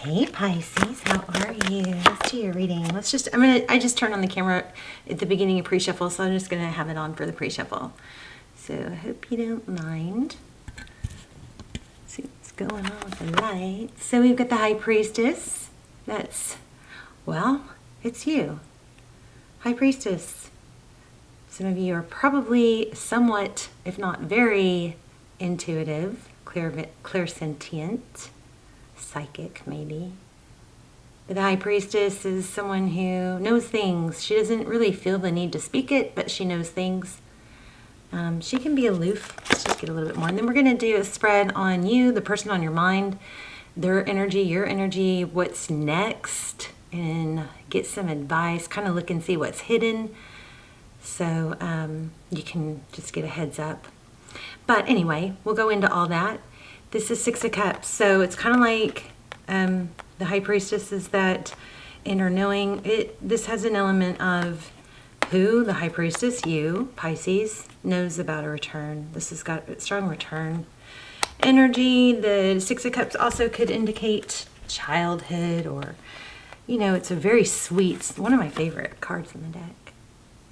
Hey Pisces, how are you? Let's do your reading. I just turned on the camera at the beginning of pre-shuffle, so I'm just gonna have it on for the pre-shuffle. So I hope you don't mind. Let's see what's going on with the lights. So we've got the High Priestess. It's you. High Priestess. Some of you are probably somewhat, if not very, intuitive, clairsentient. Psychic, maybe. But the High Priestess is someone who knows things. She doesn't really feel the need to speak it, but she knows things. She can be aloof. Let's just get a little bit more. And then we're going to do a spread on you, the person on your mind, their energy, your energy, what's next, and get some advice, kind of look and see what's hidden. So you can just get a heads up. But anyway, we'll go into all that. This is Six of Cups, so it's kind of like the High Priestess is that inner knowing. This has an element of who the High Priestess, you, Pisces, knows about a return. This has got a strong return energy. The Six of Cups also could indicate childhood, or, it's a very sweet, one of my favorite cards in the deck.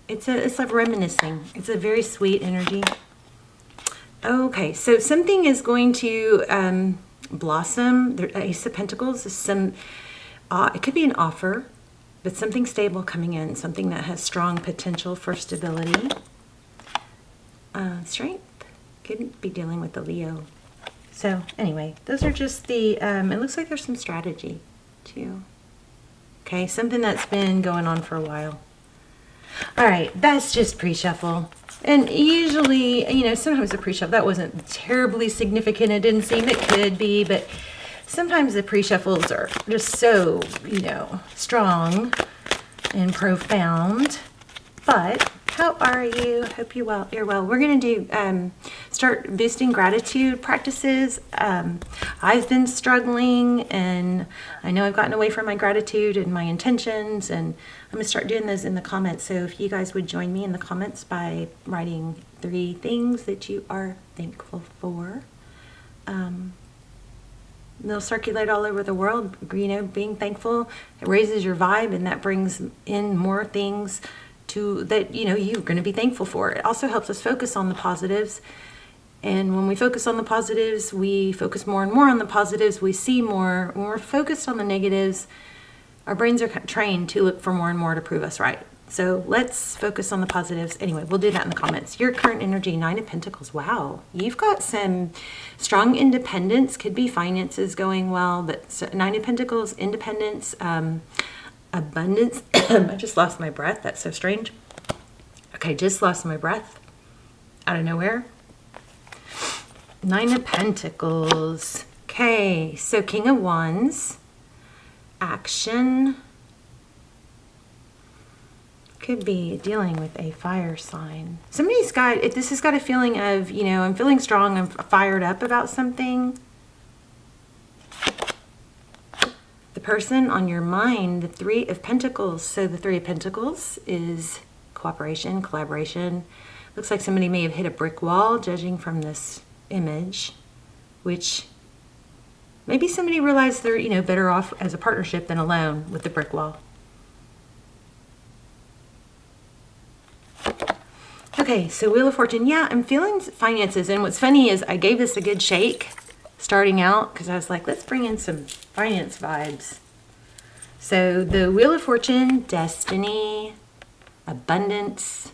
It's like reminiscing. It's a very sweet energy. Okay, so something is going to blossom. The Ace of Pentacles is it could be an offer, but something stable coming in, something that has strong potential for stability. Strength could be dealing with the Leo. So anyway, those are just the, it looks like there's some strategy too. Okay, something that's been going on for a while. All right, that's just pre-shuffle. And usually, sometimes the pre-shuffle, that wasn't terribly significant. It didn't seem, it could be, but sometimes the pre-shuffles are just so, strong and profound. But how are you? Hope you're well. We're going to do, start boosting gratitude practices. I've been struggling, and I know I've gotten away from my gratitude and my intentions, and I'm going to start doing those in the comments. So if you guys would join me in the comments by writing 3 things that you are thankful for. They'll circulate all over the world. Being thankful, it raises your vibe, and that brings in more things that you're going to be thankful for. It also helps us focus on the positives. And when we focus on the positives, we focus more and more on the positives. We see more. When we're focused on the negatives, our brains are trained to look for more and more to prove us right. So let's focus on the positives. Anyway, we'll do that in the comments. Your current energy, 9 of Pentacles. Wow. You've got some strong independence. Could be finances going well, but 9 of Pentacles, independence, abundance. I just lost my breath. That's so strange. Okay, just lost my breath out of nowhere. 9 of Pentacles. Okay, so King of Wands. Action. Could be dealing with a fire sign. This has got a feeling of, I'm feeling strong, I'm fired up about something. The person on your mind, the 3 of Pentacles. So the 3 of Pentacles is cooperation, collaboration. Looks like somebody may have hit a brick wall, judging from this image, which maybe somebody realized they're, better off as a partnership than alone with the brick wall. Okay, so Wheel of Fortune. Yeah, I'm feeling finances. And what's funny is I gave this a good shake starting out because I was like, let's bring in some finance vibes. So the Wheel of Fortune, destiny, abundance,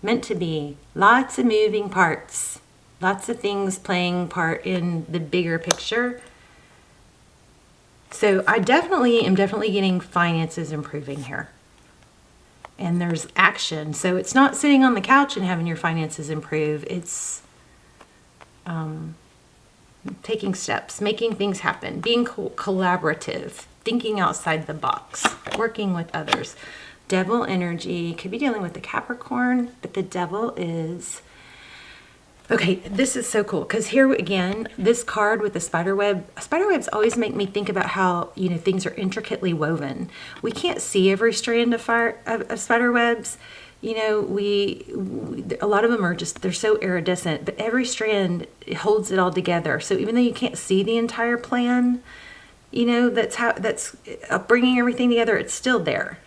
meant to be. Lots of moving parts. Lots of things playing part in the bigger picture. So I am definitely getting finances improving here. And there's action. So it's not sitting on the couch and having your finances improve. It's taking steps, making things happen, being collaborative, thinking outside the box, working with others. Devil energy, could be dealing with the Capricorn, but the devil is... Okay, this is so cool because here again, this card with the spiderwebs always make me think about how, things are intricately woven. We can't see every strand of spiderwebs. A lot of them are just, they're so iridescent, but every strand holds it all together. So even though you can't see the entire plan, that's bringing everything together. It's still there.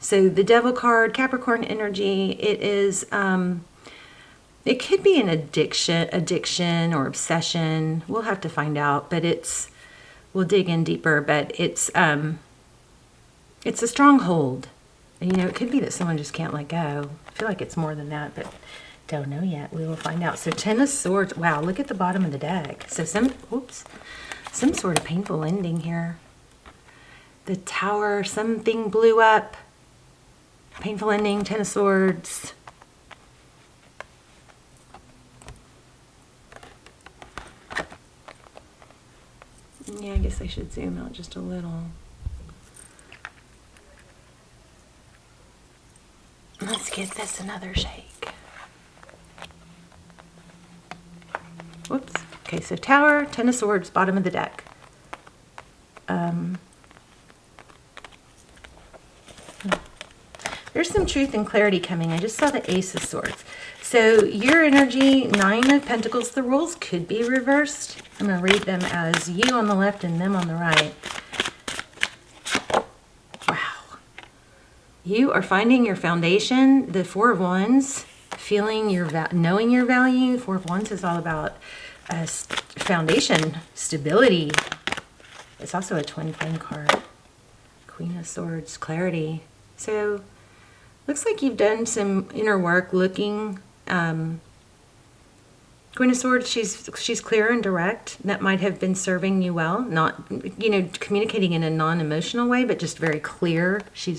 So the Devil card, Capricorn energy, it is, it could be an addiction or obsession. We'll have to find out, but we'll dig in deeper, but it's a stronghold. And, it could be that someone just can't let go. I feel like it's more than that, but don't know yet. We will find out. So Ten of Swords. Wow, look at the bottom of the deck. So some sort of painful ending here. The Tower, something blew up. Painful ending, Ten of Swords. Yeah, I guess I should zoom out just a little. Let's give this another shake. Whoops. Okay, so Tower, Ten of Swords, bottom of the deck. There's some truth and clarity coming. I just saw the Ace of Swords. So your energy, Nine of Pentacles, the roles could be reversed. I'm going to read them as you on the left and them on the right. Wow. You are finding your foundation. The Four of Wands, feeling knowing your value. Four of Wands is all about foundation, stability. It's also a twin flame card. Queen of Swords, clarity. So looks like you've done some inner work looking. Queen of Swords, she's clear and direct. That might have been serving you well. Not, communicating in a non-emotional way, but just very clear. She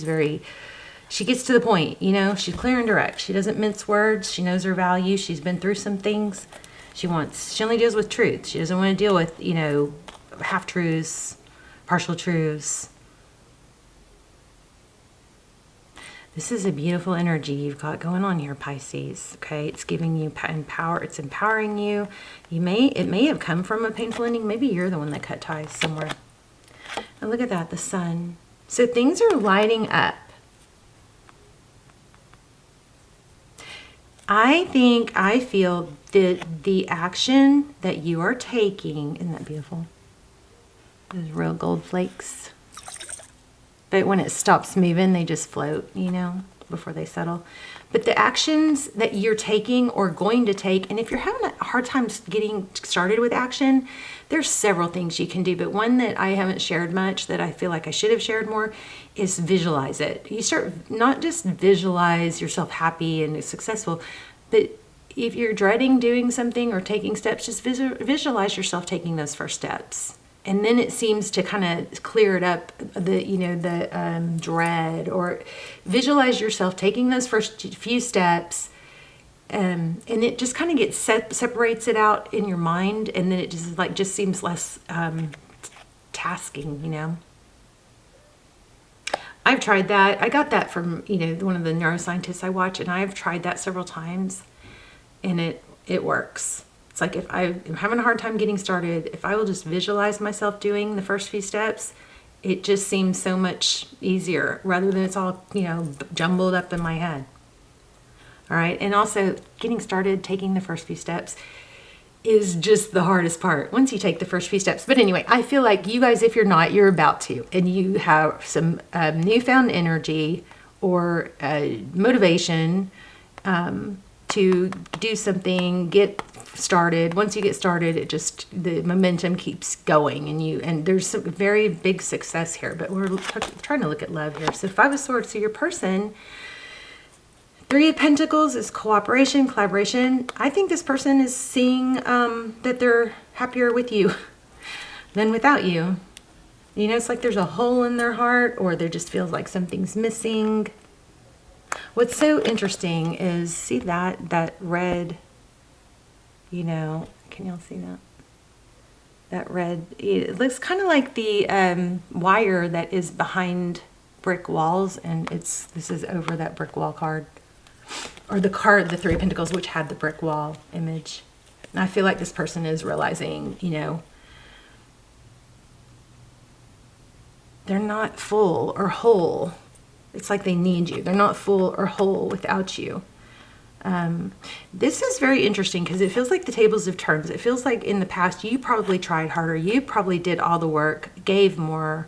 gets to the point, she's clear and direct. She doesn't mince words. She knows her value. She's been through some things. She only deals with truth. She doesn't want to deal with, half-truths, partial truths. This is a beautiful energy you've got going on here, Pisces. Okay, it's giving you power. It's empowering you. It may have come from a painful ending. Maybe you're the one that cut ties somewhere. And look at that, the Sun. So things are lighting up. I feel that the action that you are taking, isn't that beautiful? Those real gold flakes. But when it stops moving, they just float, before they settle. But the actions that you're taking or going to take, and if you're having a hard time getting started with action, there's several things you can do. But one that I haven't shared much that I feel like I should have shared more is visualize it. You start, not just visualize yourself happy and successful, but if you're dreading doing something or taking steps, just visualize yourself taking those first steps. And then it seems to kind of clear it up, the dread, or visualize yourself taking those first few steps, and it just kind of gets separates it out in your mind, and then it just seems less tasking, I've tried that. I got that from one of the neuroscientists I watch, and I've tried that several times, and it works. It's like if I'm having a hard time getting started, if I will just visualize myself doing the first few steps, it just seems so much easier rather than it's all, jumbled up in my head. All right. And also getting started, taking the first few steps is just the hardest part once you take the first few steps. But anyway, I feel like you guys, if you're not, you're about to, and you have some newfound energy or motivation to do something, get started. Once you get started, the momentum keeps going, and there's some very big success here. But we're trying to look at love here. So Five of Swords, so your person, Three of Pentacles is cooperation, collaboration. I think this person is seeing that they're happier with you than without you. It's like there's a hole in their heart, or there just feels like something's missing. What's so interesting is, see that red, can y'all see that? That red, it looks kind of like the wire that is behind brick walls, and this is over that brick wall card. Or the card, the Three of Pentacles, which had the brick wall image. And I feel like this person is realizing, they're not full or whole. It's like they need you. They're not full or whole without you. This is very interesting because it feels like the tables have turned. It feels like in the past you probably tried harder. You probably did all the work, gave more,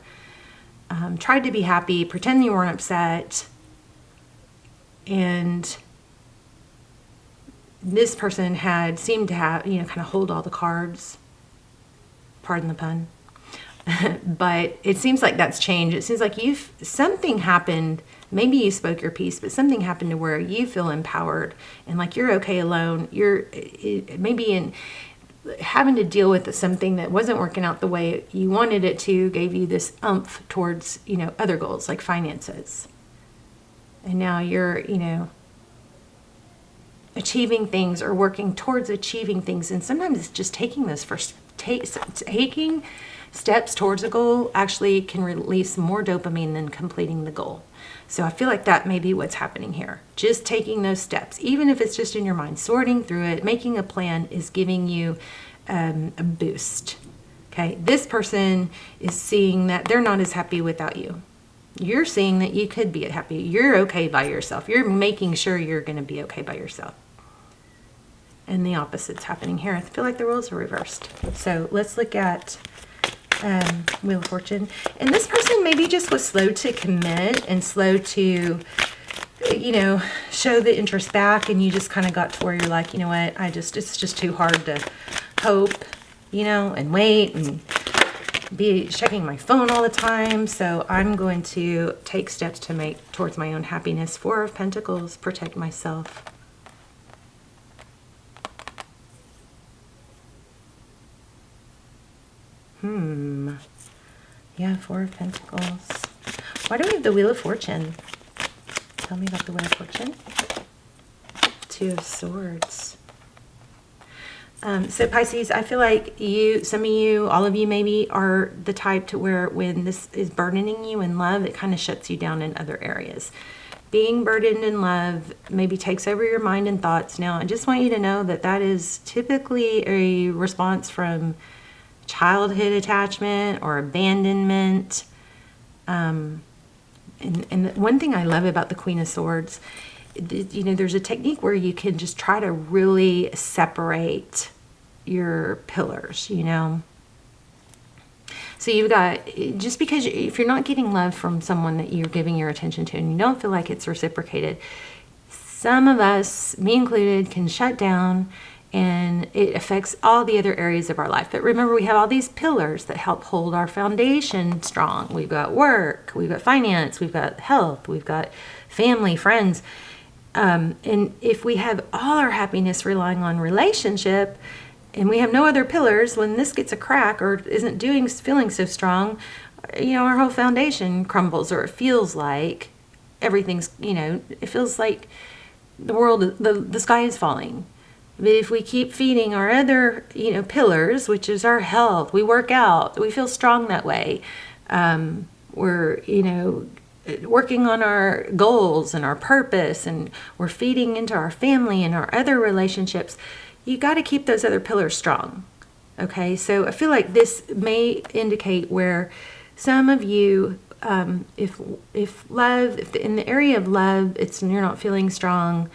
tried to be happy, pretend you weren't upset. And this person had seemed to have, kind of hold all the cards. Pardon the pun. But it seems like that's changed. It seems like something happened. Maybe you spoke your piece, but something happened to where you feel empowered and like you're okay alone. You're maybe in having to deal with something that wasn't working out the way you wanted it to, gave you this oomph towards, other goals like finances. And now you're, achieving things or working towards achieving things. And sometimes it's just taking those first, taking steps towards a goal actually can release more dopamine than completing the goal. So I feel like that may be what's happening here. Just taking those steps, even if it's just in your mind, sorting through it, making a plan is giving you a boost. Okay, this person is seeing that they're not as happy without you. You're seeing that you could be happy. You're okay by yourself. You're making sure you're going to be okay by yourself. And the opposite's happening here. I feel like the roles are reversed. So let's look at Wheel of Fortune. And this person maybe just was slow to commit and slow to, show the interest back. And you just kind of got to where you're like, you know what, it's just too hard to hope, and wait and be checking my phone all the time. So I'm going to take steps to make towards my own happiness. Four of Pentacles, protect myself. Yeah, Four of Pentacles. Why do we have the Wheel of Fortune? Tell me about the Wheel of Fortune. Two of Swords. So Pisces, I feel like some of you, all of you maybe, are the type to where when this is burdening you in love, it kind of shuts you down in other areas. Being burdened in love maybe takes over your mind and thoughts. Now, I just want you to know that is typically a response from childhood attachment or abandonment. And one thing I love about the Queen of Swords, there's a technique where you can just try to really separate your pillars, So you've got, just because if you're not getting love from someone that you're giving your attention to and you don't feel like it's reciprocated, some of us, me included, can shut down and it affects all the other areas of our life. But remember, we have all these pillars that help hold our foundation strong. We've got work, we've got finance, we've got health, we've got family, friends. And if we have all our happiness relying on relationship and we have no other pillars, when this gets a crack or isn't feeling so strong, our whole foundation crumbles, or it feels like everything's, it feels like the world, the sky is falling. But if we keep feeding our other, pillars, which is our health, we work out, we feel strong that way. We're, working on our goals and our purpose, and we're feeding into our family and our other relationships. You got to keep those other pillars strong. Okay, so I feel like this may indicate where some of you, if in the area of love, you're not feeling strong.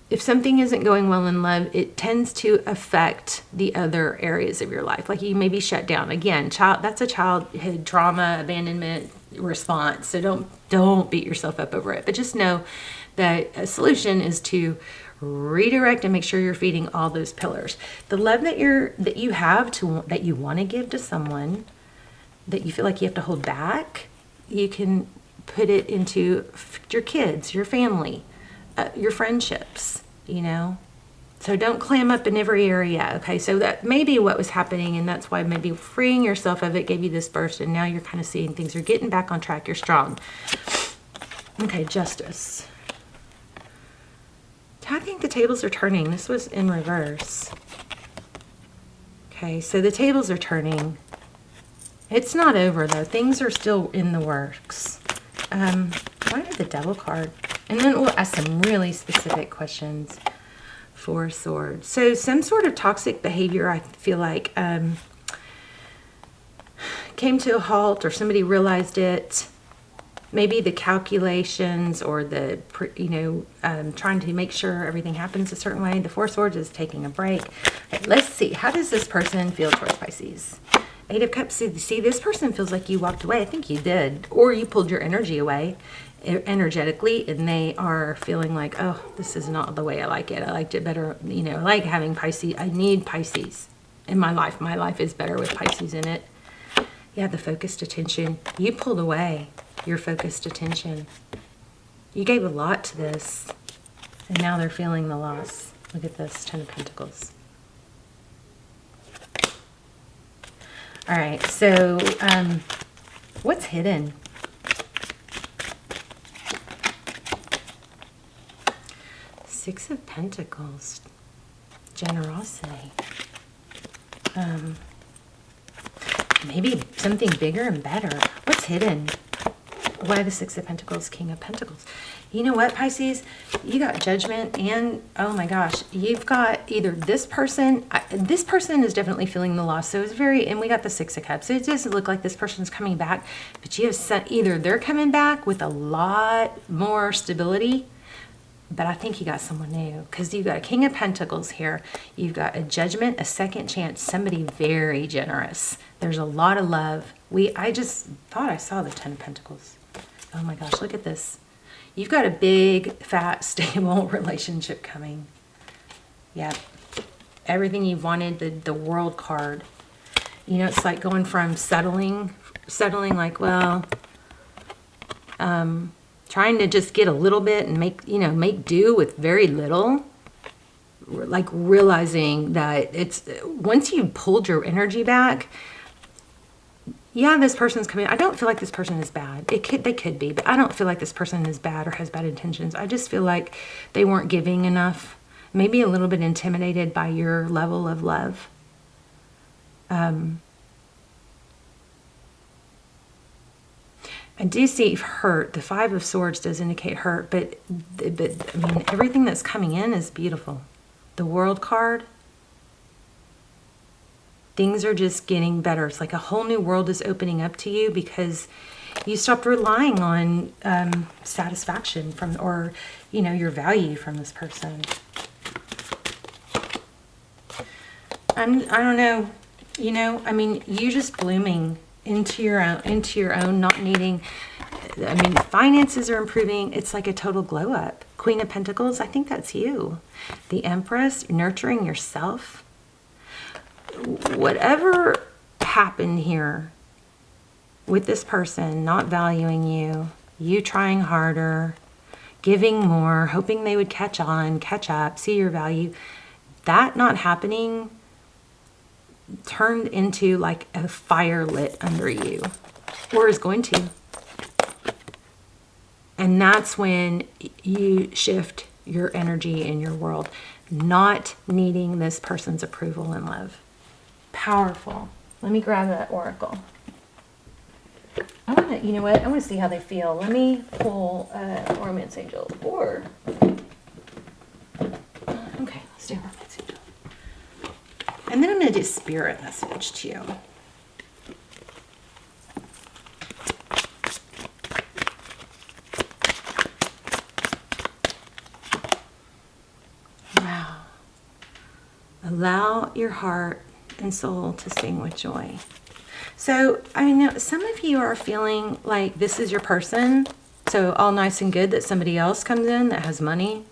If something isn't going well in love, it tends to affect the other areas of your life. Like you may be shut down. Again, that's a childhood trauma, abandonment response. So don't beat yourself up over it. But just know that a solution is to redirect and make sure you're feeding all those pillars. The love that you have that you want to give to someone that you feel like you have to hold back, you can put it into your kids, your family, your friendships, So don't clam up in every area, okay? So that may be what was happening, and that's why maybe freeing yourself of it gave you this burst, and now you're kind of seeing things are getting back on track. You're strong. Okay, Justice. I think the tables are turning. This was in reverse. Okay, so the tables are turning. It's not over, though. Things are still in the works. Why did the Devil card? And then we'll ask some really specific questions. Four Swords. So some sort of toxic behavior, I feel like, came to a halt, or somebody realized it. maybe the calculations or the, trying to make sure everything happens a certain way. The Four of Swords is taking a break. Okay, let's see. How does this person feel towards Pisces? Eight of Cups. See, this person feels like you walked away. I think you did. Or you pulled your energy away energetically, and they are feeling like, oh, this is not the way I like it. I liked it better. I like having Pisces. I need Pisces in my life. My life is better with Pisces in it. Yeah, the focused attention. You pulled away your focused attention. You gave a lot to this, and now they're feeling the loss. Look at this, Ten of Pentacles. All right, so what's hidden? Six of Pentacles. Generosity. Maybe something bigger and better. What's hidden? Why the Six of Pentacles, King of Pentacles? You know what, Pisces? You got Judgment, and oh my gosh, you've got either this person is definitely feeling the loss. So it's and we got the Six of Cups. So it doesn't look like this person's coming back, but you have either they're coming back with a lot more stability, but I think you got someone new, because you've got a King of Pentacles here. You've got a Judgment, a second chance, somebody very generous. There's a lot of love. I just thought I saw the Ten of Pentacles. Oh my gosh, look at this. You've got a big, fat, stable relationship coming. Yeah. Everything you've wanted, the World card. It's like going from settling like, well, trying to just get a little bit and make do with very little. Like realizing that once you pulled your energy back, yeah, this person's coming. I don't feel like this person is bad. They could be, but I don't feel like this person is bad or has bad intentions. I just feel like they weren't giving enough. Maybe a little bit intimidated by your level of love. I do see hurt. The Five of Swords does indicate hurt, but I mean, everything that's coming in is beautiful. The World card. Things are just getting better. It's like a whole new world is opening up to you because you stopped relying on satisfaction from, or, your value from this person. I don't know. I mean, you just blooming into your own, not needing, finances are improving. It's like a total glow up. Queen of Pentacles, I think that's you. The Empress, nurturing yourself. Whatever happened here with this person not valuing you, you trying harder, giving more, hoping they would catch up, see your value, that not happening turned into like a fire lit under you, or is going to. And that's when you shift your energy in your world, not needing this person's approval and love. Powerful. Let me grab that oracle. I want to, I want to see how they feel. Let me pull Romance Angel, or okay, let's do Romance Angel. And then I'm going to do Spirit Message to you. Wow. Allow your heart and soul to sing with joy. So, I know some of you are feeling like this is your person. So all nice and good that somebody else comes in that has money.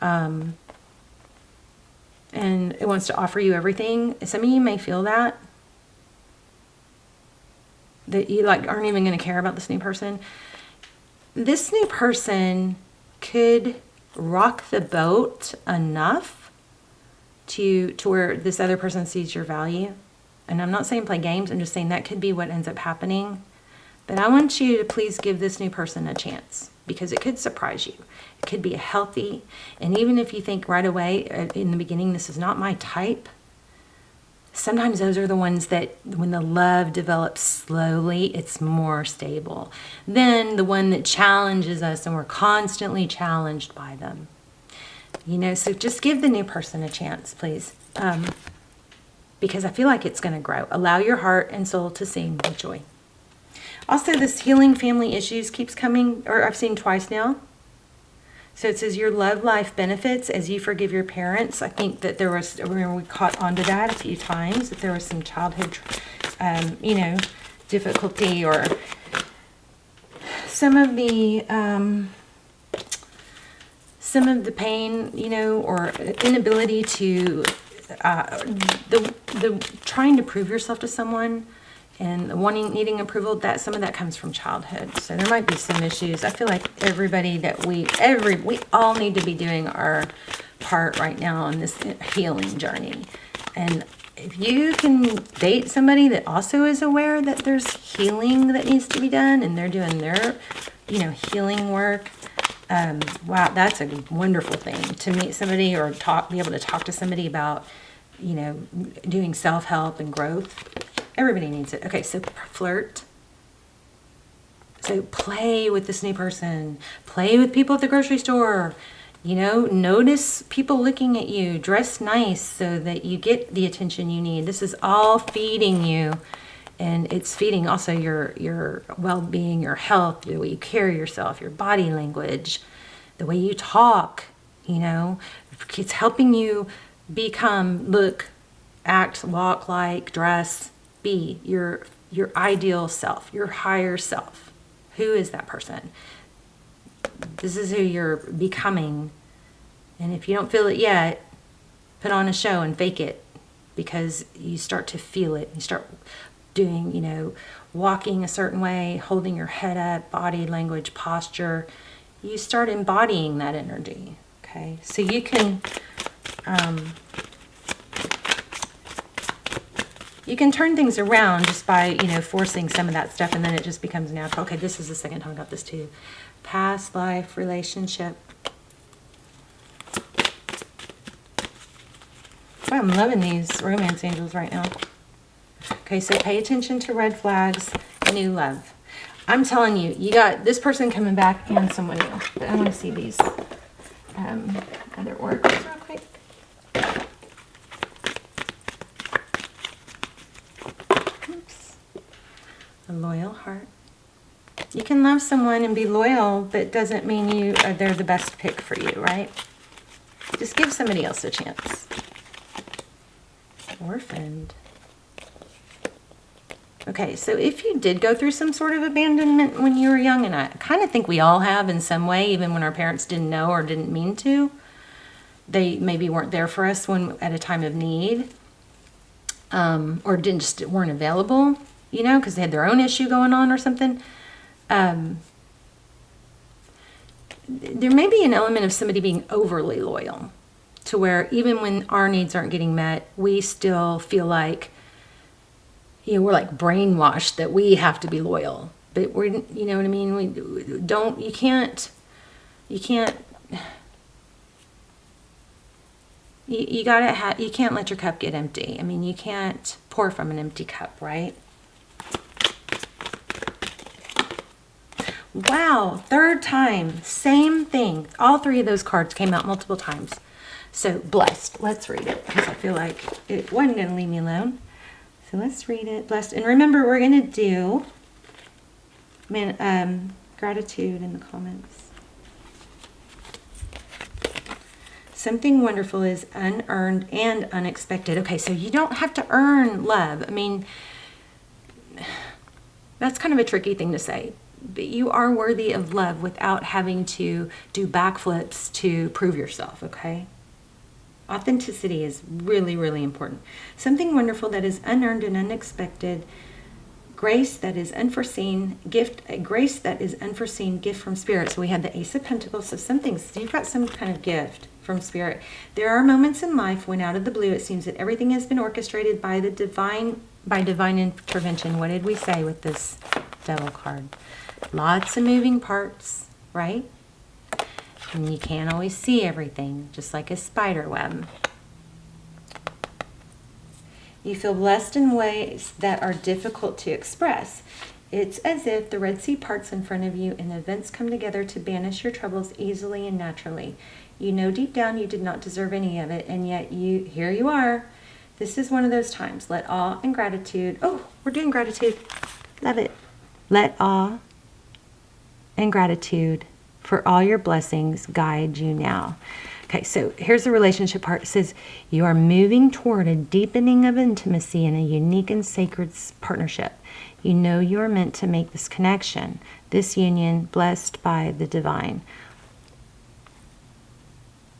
And it wants to offer you everything. Some of you may feel that you like aren't even going to care about this new person. This new person could rock the boat enough to where this other person sees your value. And I'm not saying play games, I'm just saying that could be what ends up happening. But I want you to please give this new person a chance, because it could surprise you. It could be a healthy, and even if you think right away in the beginning, this is not my type, sometimes those are the ones that when the love develops slowly, it's more stable than the one that challenges us and we're constantly challenged by them. So just give the new person a chance, please. Because I feel like it's going to grow. Allow your heart and soul to sing with joy. Also, this healing family issues keeps coming, or I've seen twice now. So it says your love life benefits as you forgive your parents. I think that there was, remember we caught onto that a few times, that there was some childhood, difficulty, or some of the pain, or inability to, the trying to prove yourself to someone and needing approval, that some of that comes from childhood. So there might be some issues. I feel like everybody that we all need to be doing our part right now on this healing journey. And if you can date somebody that also is aware that there's healing that needs to be done, and they're doing their, healing work, wow, that's a wonderful thing to meet somebody or be able to talk to somebody about, doing self-help and growth. Everybody needs it. Okay, so flirt. So play with this new person. Play with people at the grocery store. Notice people looking at you. Dress nice so that you get the attention you need. This is all feeding you. And it's feeding also your well-being, your health, the way you carry yourself, your body language, the way you talk. It's helping you become, look, act, walk like, dress, be your ideal self, your higher self. Who is that person? This is who you're becoming. And if you don't feel it yet, put on a show and fake it, because you start to feel it. You start doing, walking a certain way, holding your head up, body language, posture. You start embodying that energy. Okay, so you can turn things around just by, forcing some of that stuff, and then it just becomes natural. Okay, this is the second time I got this too. Past life relationship. Wow, I'm loving these romance angels right now. Okay, so pay attention to red flags, new love. I'm telling you, you got this person coming back and someone new. But I want to see these other oracles real quick. Oops. A loyal heart. You can love someone and be loyal, but doesn't mean they're the best pick for you, right? Just give somebody else a chance. Orphaned. Okay, so if you did go through some sort of abandonment when you were young, and I kind of think we all have in some way, even when our parents didn't know or didn't mean to, they maybe weren't there for us at a time of need, or weren't available, because they had their own issue going on or something. There may be an element of somebody being overly loyal, to where even when our needs aren't getting met, we still feel like, we're like brainwashed that we have to be loyal. But we're, you know what I mean? You can't let your cup get empty. I mean, you can't pour from an empty cup, right? Wow, third time, same thing. All three of those cards came out multiple times. So blessed, let's read it, because I feel like it wasn't going to leave me alone. So let's read it. Blessed. And remember, we're going to do gratitude in the comments. Something wonderful is unearned and unexpected. Okay, so you don't have to earn love. I mean, that's kind of a tricky thing to say. But you are worthy of love without having to do backflips to prove yourself, okay? Authenticity is really, really important. Something wonderful that is unearned and unexpected. Grace that is unforeseen. A grace that is unforeseen gift from Spirit. So we had the Ace of Pentacles. So you've got some kind of gift from Spirit. There are moments in life when out of the blue it seems that everything has been orchestrated by divine intervention. What did we say with this Devil card? Lots of moving parts, right? And you can't always see everything, just like a spider web. You feel blessed in ways that are difficult to express. It's as if the Red Sea parts in front of you and events come together to banish your troubles easily and naturally. You know deep down you did not deserve any of it, and yet here you are. This is one of those times. Let awe and gratitude. Oh, we're doing gratitude. Love it. Let awe and gratitude for all your blessings guide you now. Okay, so here's the relationship part. It says, you are moving toward a deepening of intimacy and a unique and sacred partnership. You know you are meant to make this connection, this union blessed by the divine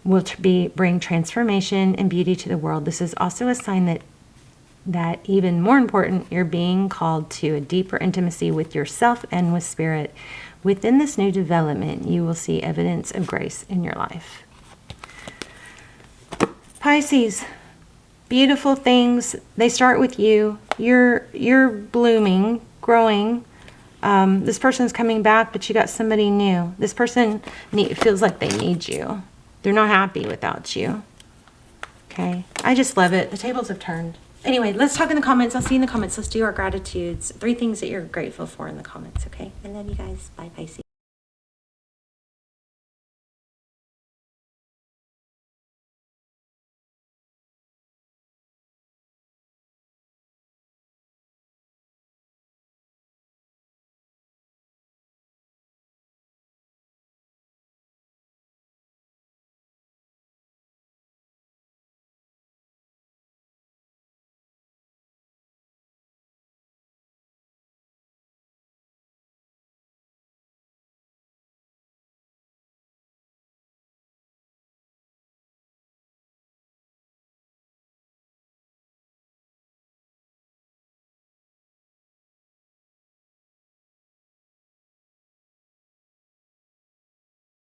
will bring transformation and beauty to the world. This is also a sign that even more important, you're being called to a deeper intimacy with yourself and with spirit. Within this new development, you will see evidence of grace in your life. Pisces, beautiful things. They start with you. You're blooming, growing. This person's coming back, but you got somebody new. This person feels like they need you. They're not happy without you. Okay, I just love it. The tables have turned. Anyway, let's talk in the comments. I'll see you in the comments. Let's do our gratitudes. 3 things that you're grateful for in the comments, okay? I love you guys. Bye, Pisces.